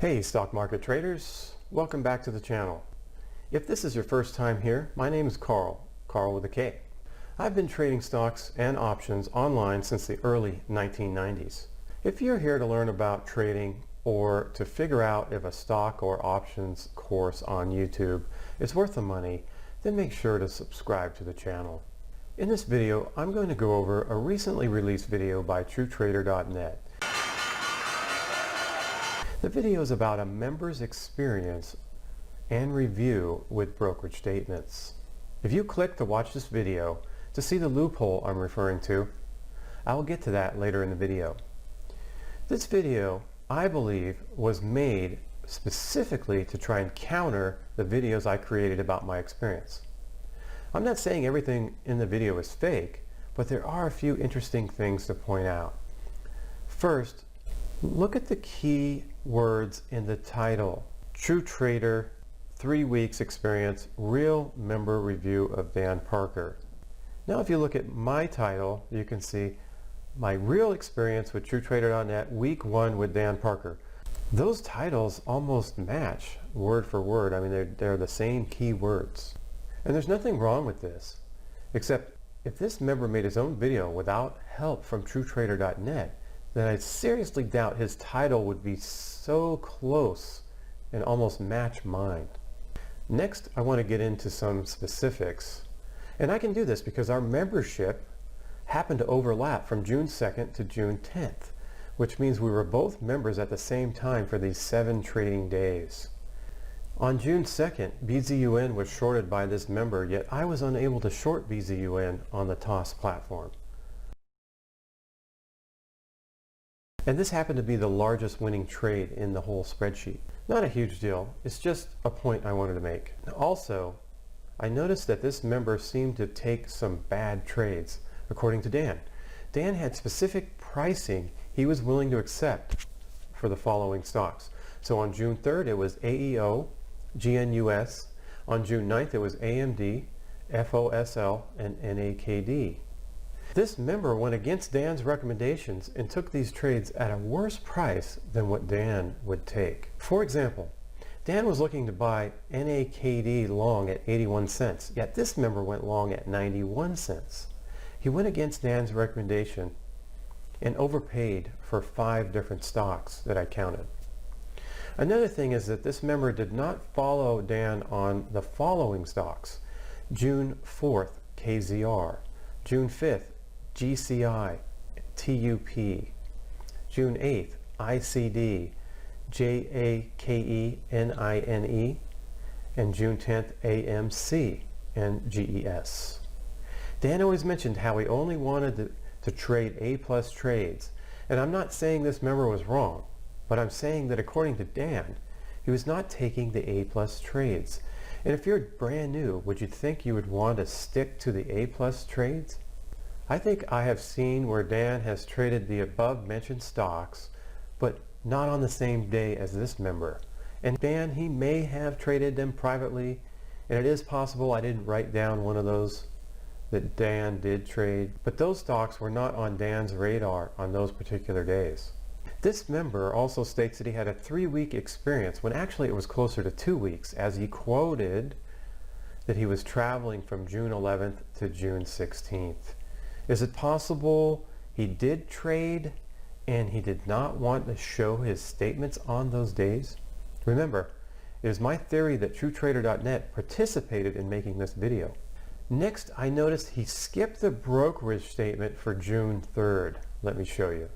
Hey stock market traders, welcome back to the channel. If this is your first time here, my name is Carl with a K. I've been trading stocks and options online since the early 1990s. If you're here to learn about trading or to figure out if a stock or options course on YouTube is worth the money, then make sure to subscribe to the channel. In this video, I'm going to go over a recently released video by TrueTrader.net. The video is about a member's experience and review with brokerage statements. If you click to watch this video to see the loophole I'm referring to, I will get to that later in the video. This video, I believe, was made specifically to try and counter the videos I created about my experience. I'm not saying everything in the video is fake, but there are a few interesting things to point out. First, look at the key words in the title. True Trader, 3 weeks experience, real member review of Dan Parker. Now if you look at my title, you can see my real experience with TrueTrader.net, week 1 with Dan Parker. Those titles almost match word for word. I mean, they're the same key words. And there's nothing wrong with this, except if this member made his own video without help from TrueTrader.net, then I seriously doubt his title would be so close and almost match mine. Next, I want to get into some specifics. And I can do this because our membership happened to overlap from June 2nd to June 10th, which means we were both members at the same time for these 7 trading days. On June 2nd, BZUN was shorted by this member, yet I was unable to short BZUN on the TOS platform. And this happened to be the largest winning trade in the whole spreadsheet. Not a huge deal, it's just a point I wanted to make. Also, I noticed that this member seemed to take some bad trades, according to Dan. Dan had specific pricing he was willing to accept for the following stocks. So on June 3rd it was AEO, GNUS. On June 9th it was AMD, FOSL, and NAKD. This member went against Dan's recommendations and took these trades at a worse price than what Dan would take. For example, Dan was looking to buy NAKD long at 81 cents, yet this member went long at 91 cents. He went against Dan's recommendation and overpaid for 5 different stocks that I counted. Another thing is that this member did not follow Dan on the following stocks: June 4th, KZR, June 5th, GCI, TUP, June 8th, ICD, JAKENINE, and June 10th, AMC and GES. Dan always mentioned how he only wanted to trade A-plus trades, and I'm not saying this member was wrong, but I'm saying that according to Dan, he was not taking the A-plus trades. And if you're brand new, would you think you would want to stick to the A-plus trades? I think I have seen where Dan has traded the above mentioned stocks, but not on the same day as this member. And Dan, he may have traded them privately, and it is possible I didn't write down one of those that Dan did trade, but those stocks were not on Dan's radar on those particular days. This member also states that he had a 3-week experience when actually it was closer to 2 weeks, as he quoted that he was traveling from June 11th to June 16th. Is it possible he did trade and he did not want to show his statements on those days? Remember, it is my theory that TrueTrader.net participated in making this video. Next, I noticed he skipped the brokerage statement for June 3rd. Let me show you.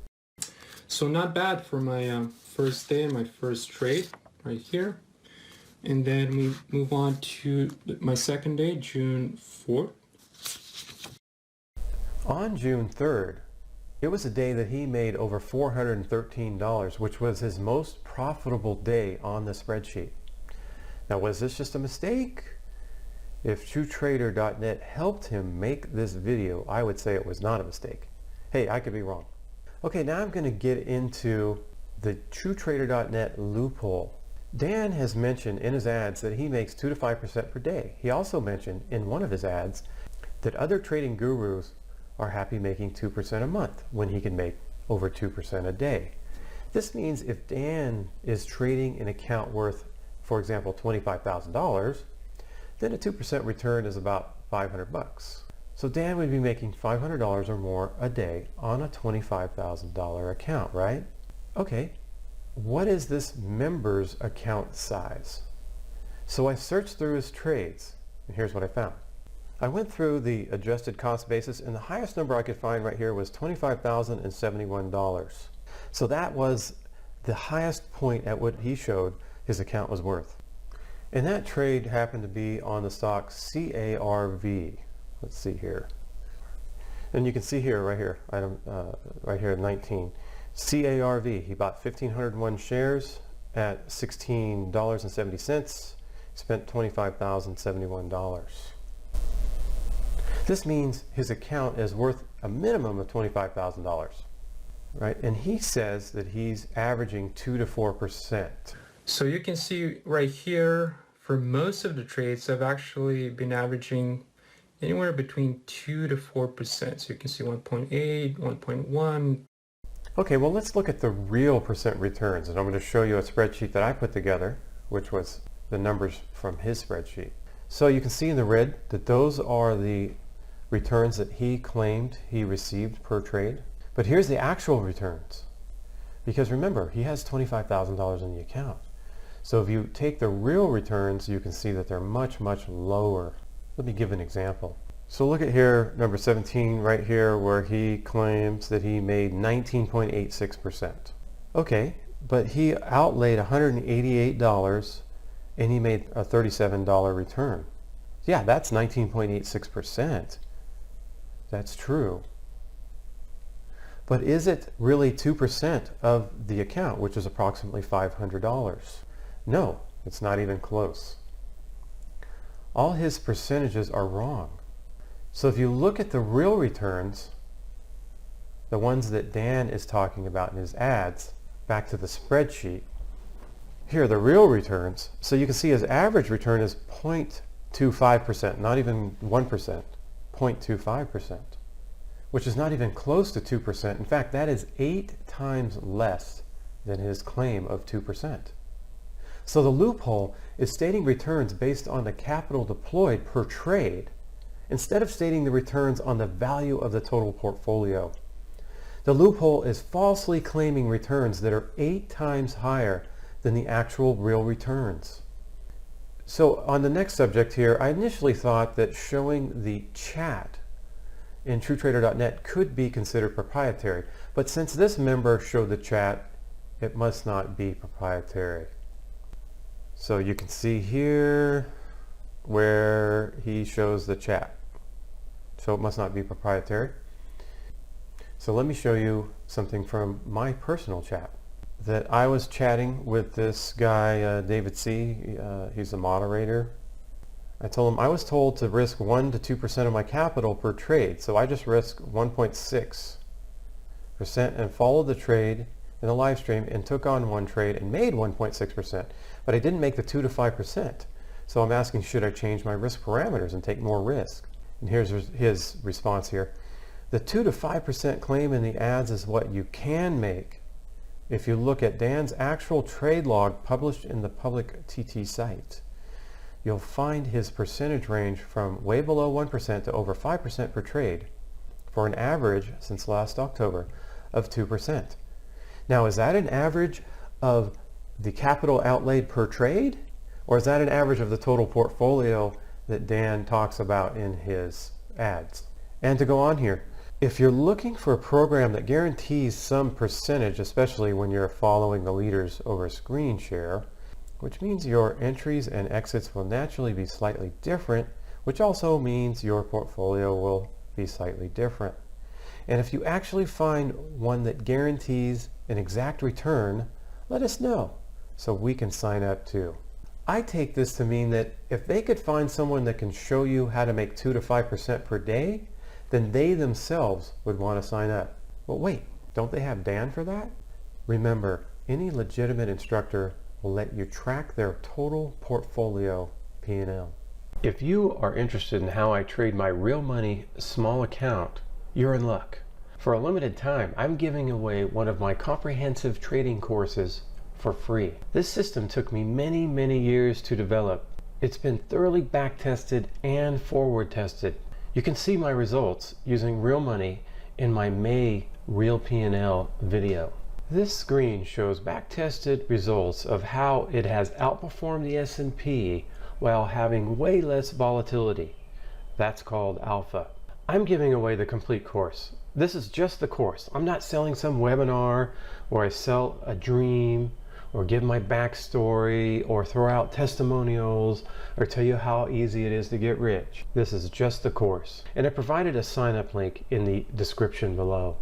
So not bad for my first day and my first trade right here. And then we move on to my second day, June 4th. On June 3rd, it was a day that he made over $413, which was his most profitable day on the spreadsheet. Now, was this just a mistake? If TrueTrader.net helped him make this video, I would say it was not a mistake. Hey, I could be wrong. Okay, now I'm going to get into the TrueTrader.net loophole. Dan has mentioned in his ads that he makes 2 to 5% per day. He also mentioned in one of his ads that other trading gurus are happy making 2% a month when he can make over 2% a day. This means if Dan is trading an account worth, for example, $25,000, then a 2% return is about 500 bucks. So Dan would be making $500 or more a day on a $25,000 account, right? Okay, what is this member's account size? So I searched through his trades, and here's what I found. I went through the adjusted cost basis, and the highest number I could find right here was $25,071. So that was the highest point at what he showed his account was worth. And that trade happened to be on the stock CARV. Let's see here. And you can see here, right here, item right here, 19. CARV, he bought 1,501 shares at $16.70, spent $25,071. This means his account is worth a minimum of $25,000, right? And he says that he's averaging 2 to 4%. So you can see right here, for most of the trades, I've actually been averaging anywhere between 2 to 4%. So you can see 1.8, 1.1. Okay, well, let's look at the real percent returns. And I'm going to show you a spreadsheet that I put together, which was the numbers from his spreadsheet. So you can see in the red that those are the returns that he claimed he received per trade. But here's the actual returns. Because remember, he has $25,000 in the account. So if you take the real returns, you can see that they're much, much lower. Let me give an example. So look at here, number 17 right here, where he claims that he made 19.86%. Okay, but he outlaid $188 and he made a $37 return. Yeah, that's 19.86%. That's true. But is it really 2% of the account, which is approximately $500? No, it's not even close. All his percentages are wrong. So if you look at the real returns, the ones that Dan is talking about in his ads, back to the spreadsheet, here are the real returns. So you can see his average return is 0.25%, not even 1%, 0.25%, which is not even close to 2%. In fact, that is 8 times less than his claim of 2%. So the loophole is stating returns based on the capital deployed per trade instead of stating the returns on the value of the total portfolio. The loophole is falsely claiming returns that are 8 times higher than the actual real returns. So on the next subject here, I initially thought that showing the chat in TrueTrader.net could be considered proprietary, but since this member showed the chat, it must not be proprietary. So you can see here where he shows the chat. So it must not be proprietary. So let me show you something from my personal chat. That I was chatting with this guy, David C. He's the moderator. I told him I was told to risk 1 to 2% of my capital per trade. So I just risked 1.6% and followed the trade in the live stream and took on one trade and made 1.6%. But I didn't make the 2 to 5%. So I'm asking, should I change my risk parameters and take more risk? And here's his response here. The 2 to 5% claim in the ads is what you can make if you look at Dan's actual trade log published in the public TT site. You'll find his percentage range from way below 1% to over 5% per trade for an average since last October of 2%. Now, is that an average of the capital outlaid per trade, or is that an average of the total portfolio that Dan talks about in his ads? And to go on here, if you're looking for a program that guarantees some percentage, especially when you're following the leaders over screen share, which means your entries and exits will naturally be slightly different, which also means your portfolio will be slightly different. And if you actually find one that guarantees an exact return, let us know so we can sign up too. I take this to mean that if they could find someone that can show you how to make 2 to 5% per day, then they themselves would want to sign up. But wait, don't they have Dan for that? Remember, any legitimate instructor will let you track their total portfolio P&L. If you are interested in how I trade my real money small account, you're in luck. For a limited time, I'm giving away one of my comprehensive trading courses for free. This system took me many years to develop. It's been thoroughly back-tested and forward-tested. You can see my results using real money in my May Real P&L video. This screen shows back-tested results of how it has outperformed the S&P while having way less volatility. That's called alpha. I'm giving away the complete course. This is just the course. I'm not selling some webinar where I sell a dream or give my backstory or throw out testimonials or tell you how easy it is to get rich. This is just the course. And I provided a sign-up link in the description below.